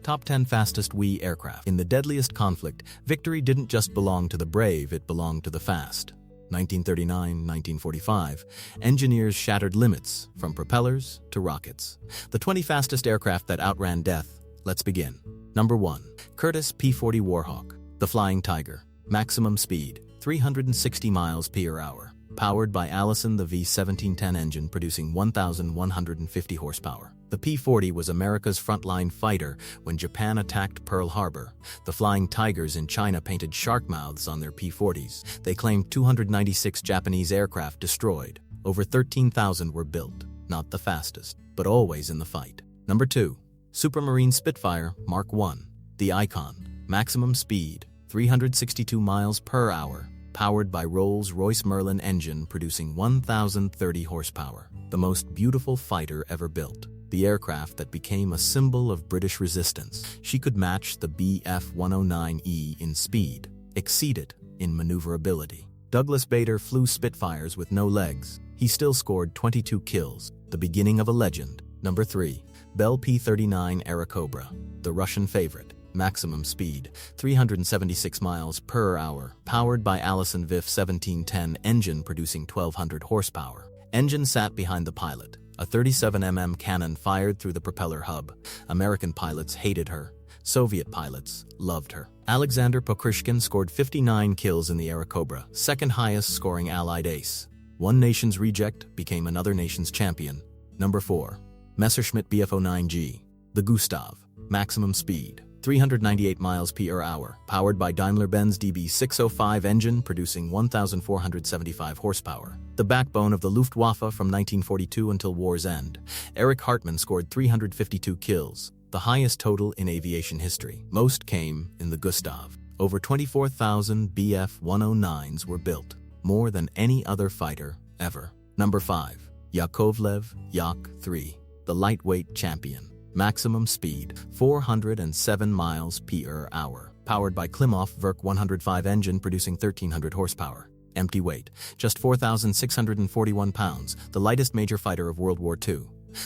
Top 10 Fastest WWII Aircraft. In the deadliest conflict, victory didn't just belong to the brave, it belonged to the fast. 1939-1945, engineers shattered limits, from propellers to rockets. The 20 fastest aircraft that outran death. Let's begin. Number 1. Curtiss P-40 Warhawk, the Flying Tiger. Maximum speed, 360 miles per hour. Powered by Allison the V1710 engine producing 1,150 horsepower. The P-40 was America's frontline fighter when Japan attacked Pearl Harbor. The Flying Tigers in China painted shark mouths on their P-40s. They claimed 296 Japanese aircraft destroyed. Over 13,000 were built. Not the fastest, but always in the fight. Number 2. Supermarine Spitfire Mark I, the Icon. Maximum speed, 362 miles per hour. Powered by Rolls-Royce Merlin engine producing 1,030 horsepower. The most beautiful fighter ever built. The aircraft that became a symbol of British resistance. She could match the Bf-109E in speed, exceed it in maneuverability. Douglas Bader flew Spitfires with no legs. He still scored 22 kills, the beginning of a legend. Number 3. Bell P-39 Airacobra, the Russian favorite. Maximum speed, 376 miles per hour. Powered by Allison VF1710 engine producing 1,200 horsepower. Engine sat behind the pilot. A 37mm cannon fired through the propeller hub. American pilots hated her. Soviet pilots loved her. Alexander Pokrishkin scored 59 kills in the Airacobra, second highest scoring Allied ace. One nation's reject became another nation's champion. Number 4. Messerschmitt Bf09G, the Gustav. Maximum speed, 398 miles per hour. Powered by Daimler-Benz DB605 engine producing 1,475 horsepower. The backbone of the Luftwaffe from 1942 until war's end. Erich Hartmann scored 352 kills, the highest total in aviation history. Most came in the Gustav. Over 24,000 Bf-109s were built, more than any other fighter ever. Number 5. Yakovlev Yak-3, the lightweight champion. Maximum speed, 407 miles per hour. Powered by Klimov Verk 105 engine producing 1,300 horsepower. Empty weight, just 4,641 pounds, the lightest major fighter of World War II.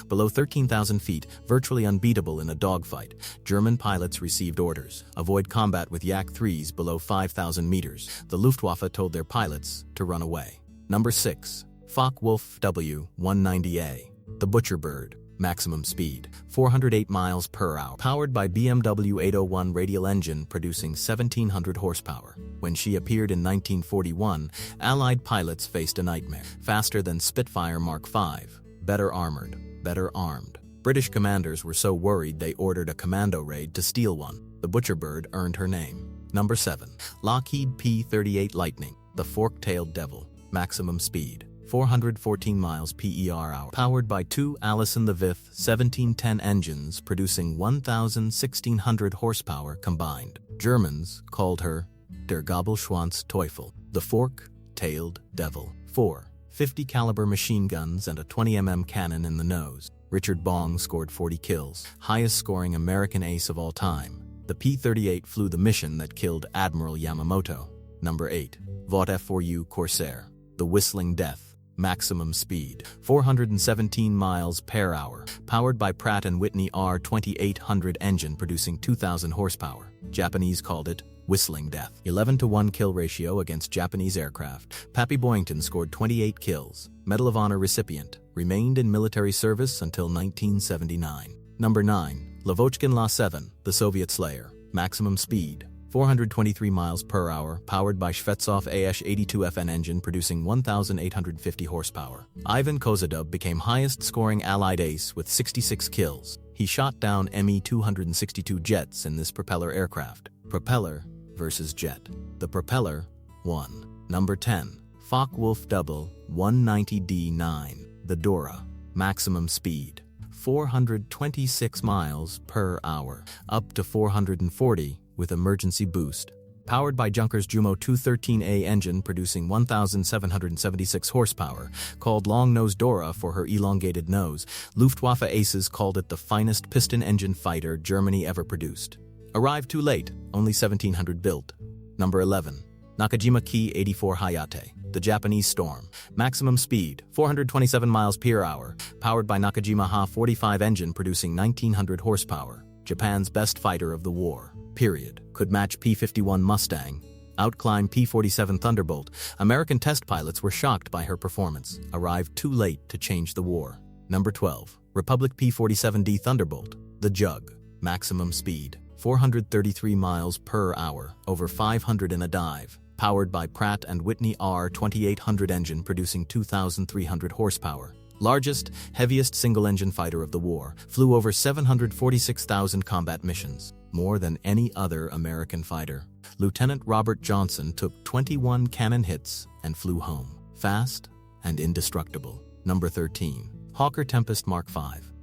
Below 13,000 feet, virtually unbeatable in a dogfight, German pilots received orders. Avoid combat with Yak-3s below 5,000 meters. The Luftwaffe told their pilots to run away. Number 6. Focke-Wulf W190A, the Butcher Bird. Maximum speed, 408 miles per hour. Powered by BMW 801 radial engine producing 1,700 horsepower. When she appeared in 1941, Allied pilots faced a nightmare. Faster than Spitfire Mark V, better armored, better armed. British commanders were so worried they ordered a commando raid to steal one. The Butcher Bird earned her name. Number 7. Lockheed P-38 Lightning, the fork-tailed devil. Maximum speed, 414 miles per hour. Powered by two Allison the VF1710 engines producing 1,600 horsepower combined. Germans called her Der Gabelschwanz Teufel, the fork-tailed devil. 4. 50 caliber machine guns and a 20mm cannon in the nose. Richard Bong scored 40 kills, highest scoring American ace of all time. The P-38 flew the mission that killed Admiral Yamamoto. Number 8. Vought F-4U Corsair, the Whistling Death. Maximum speed, 417 miles per hour. Powered by Pratt & Whitney R2800 engine producing 2,000 horsepower. Japanese called it Whistling Death. 11-to-1 kill ratio against Japanese aircraft. Pappy Boyington scored 28 kills. Medal of Honor recipient. Remained in military service until 1979. Number 9. Lavochkin La-7, the Soviet Slayer. Maximum speed, 423 miles per hour. Powered by Shvetsov AS-82FN engine producing 1,850 horsepower. Ivan Kozadub became highest-scoring Allied ace with 66 kills. He shot down Me-262 jets in this propeller aircraft. Propeller versus jet. The propeller won. Number 10. Focke-Wulf W190D9, the Dora. Maximum speed, 426 miles per hour. Up to 440 with emergency boost. Powered by Junkers Jumo 213A engine producing 1,776 horsepower. Called Long-Nose Dora for her elongated nose, Luftwaffe aces called it the finest piston-engine fighter Germany ever produced. Arrived too late, only 1,700 built. Number 11. Nakajima Ki-84 Hayate, the Japanese Storm. Maximum speed, 427 miles per hour. Powered by Nakajima Ha-45 engine producing 1,900 horsepower. Japan's best fighter of the war, period. Could match P-51 Mustang, outclimb P-47 Thunderbolt. American test pilots were shocked by her performance, arrived too late to change the war. Number 12. Republic P-47D Thunderbolt, the Jug, maximum speed, 433 miles per hour, over 500 in a dive, powered by Pratt & Whitney R2800 engine producing 2,300 horsepower. Largest, heaviest single-engine fighter of the war, flew over 746,000 combat missions, more than any other American fighter. Lieutenant Robert Johnson took 21 cannon hits and flew home, fast and indestructible. Number 13. Hawker Tempest Mark V,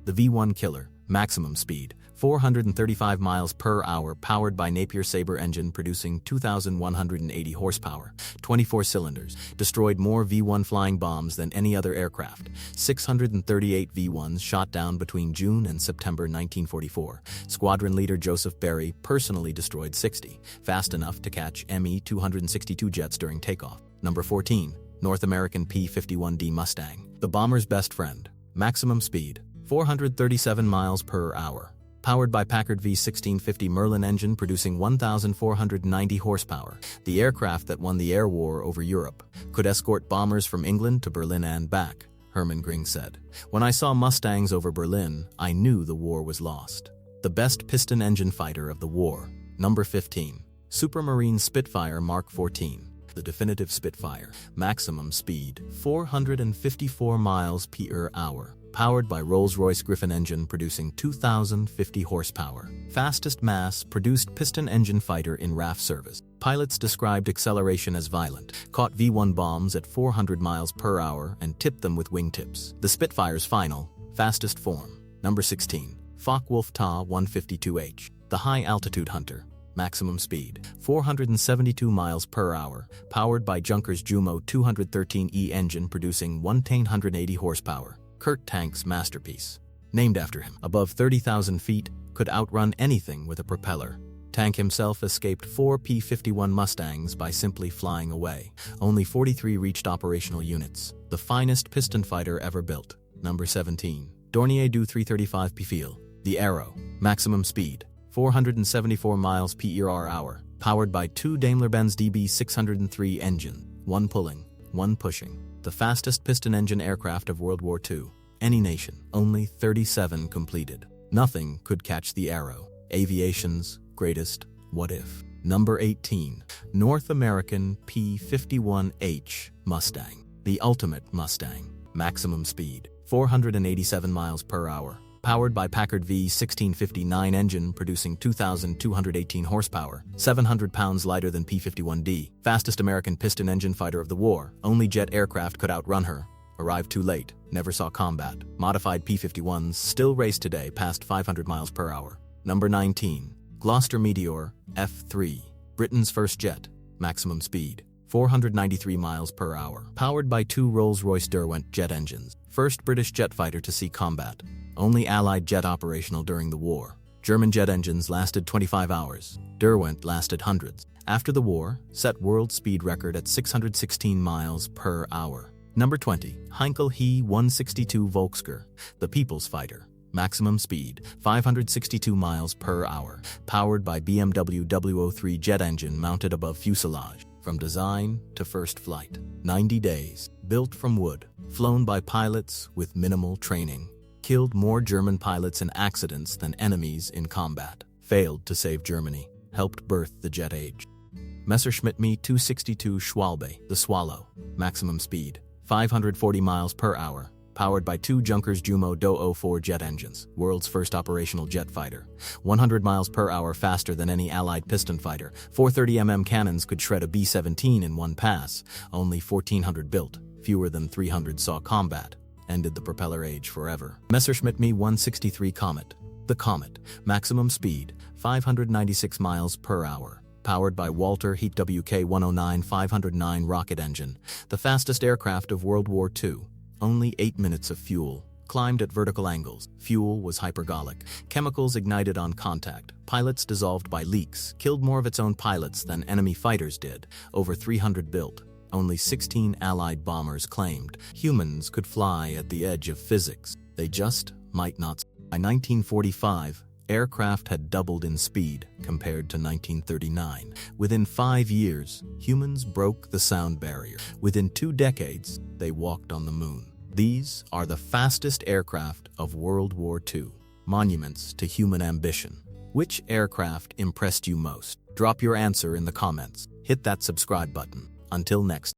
the V-1 killer, maximum speed, 435 miles per hour, powered by Napier Sabre engine producing 2,180 horsepower, 24 cylinders, destroyed more V-1 flying bombs than any other aircraft. 638 V-1s shot down between June and September 1944. Squadron leader Joseph Berry personally destroyed 60, fast enough to catch Me-262 jets during takeoff. Number 14. North American P-51D Mustang, the bomber's best friend, maximum speed, 437 miles per hour. Powered by Packard V1650 Merlin engine producing 1,490 horsepower, the aircraft that won the air war over Europe could escort bombers from England to Berlin and back, Hermann Göring said. When I saw Mustangs over Berlin, I knew the war was lost. The best piston engine fighter of the war. Number 15. Supermarine Spitfire Mark 14, the definitive Spitfire, maximum speed, 454 miles per hour. Powered by Rolls-Royce Griffon engine producing 2,050 horsepower. Fastest mass-produced piston-engine fighter in RAF service. Pilots described acceleration as violent, caught V-1 bombs at 400 miles per hour and tipped them with wingtips. The Spitfire's final, fastest form. Number 16. Focke-Wulf Ta 152H, the high-altitude hunter. Maximum speed, 472 miles per hour, powered by Junkers Jumo 213E engine producing 1,180 horsepower. Kurt Tank's masterpiece. Named after him, above 30,000 feet, could outrun anything with a propeller. Tank himself escaped 4 P-51 Mustangs by simply flying away. Only 43 reached operational units. The finest piston fighter ever built. Number 17. Dornier Do 335 Pfeil, the Arrow. Maximum speed, 474 miles per hour. Powered by 2 Daimler-Benz DB603 engine, 1 pulling, 1 pushing. The fastest piston engine aircraft of World War II. Any nation, only 37 completed. Nothing could catch the Arrow. Aviation's greatest what if. Number 18. North American P-51H Mustang, the ultimate Mustang. Maximum speed, 487 miles per hour. Powered by Packard V1650-9 engine producing 2,218 horsepower, 700 pounds lighter than P-51D. Fastest American piston engine fighter of the war. Only jet aircraft could outrun her. Arrived too late, never saw combat. Modified P-51s still race today past 500 miles per hour. Number 19. Gloucester Meteor F3, Britain's first jet. Maximum speed, 493 miles per hour. Powered by 2 Rolls-Royce Derwent jet engines. First British jet fighter to see combat. Only Allied jet operational during the war. German jet engines lasted 25 hours. Derwent lasted hundreds. After the war, set world speed record at 616 miles per hour. Number 20. Heinkel He 162 Volksger, the People's Fighter. Maximum speed, 562 miles per hour. Powered by BMW W03 jet engine mounted above fuselage. From design to first flight. 90 days. Built from wood. Flown by pilots with minimal training. Killed more German pilots in accidents than enemies in combat. Failed to save Germany. Helped birth the jet age. Messerschmitt Me 262 Schwalbe, the Swallow. Maximum speed, 540 miles per hour. Powered by 2 Junkers Jumo Do 04 jet engines. World's first operational jet fighter. 100 miles per hour faster than any Allied piston fighter. 430mm cannons could shred a B-17 in one pass. Only 1,400 built. Fewer than 300 saw combat. Ended the propeller age forever. Messerschmitt Me 163 Komet, the Komet. Maximum speed, 596 miles per hour. Powered by Walter Heat WK-109 509 rocket engine. The fastest aircraft of World War II. Only 8 minutes of fuel. Climbed at vertical angles. Fuel was hypergolic. Chemicals ignited on contact. Pilots dissolved by leaks. Killed more of its own pilots than enemy fighters did. Over 300 built. Only 16 Allied bombers claimed humans could fly at the edge of physics. They just might not. By 1945, aircraft had doubled in speed compared to 1939. Within 5 years, humans broke the sound barrier. Within 2 decades, they walked on the moon. These are the fastest aircraft of World War II, monuments to human ambition. Which aircraft impressed you most? Drop your answer in the comments. Hit that subscribe button. Until next